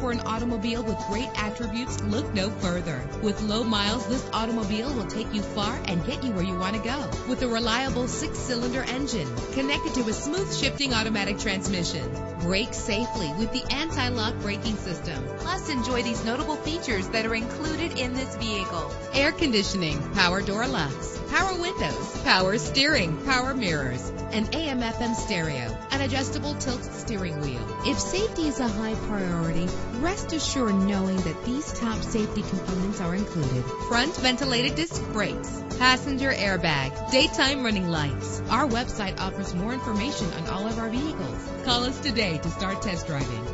for an automobile with great attributes, look no further. With low miles, this automobile will take you far and get you where you want to go. With a reliable 6-cylinder engine connected to a smooth shifting automatic transmission. Brake safely with the anti-lock braking system. Plus, enjoy these notable features that are included in this vehicle: air conditioning, power door locks, power windows, power steering, power mirrors, an AM/FM stereo, an adjustable tilt steering wheel. If safety is a high priority, rest assured knowing that these top safety components are included: front ventilated disc brakes, passenger airbag, daytime running lights. Our website offers more information on all of our vehicles. Call us today to start test driving.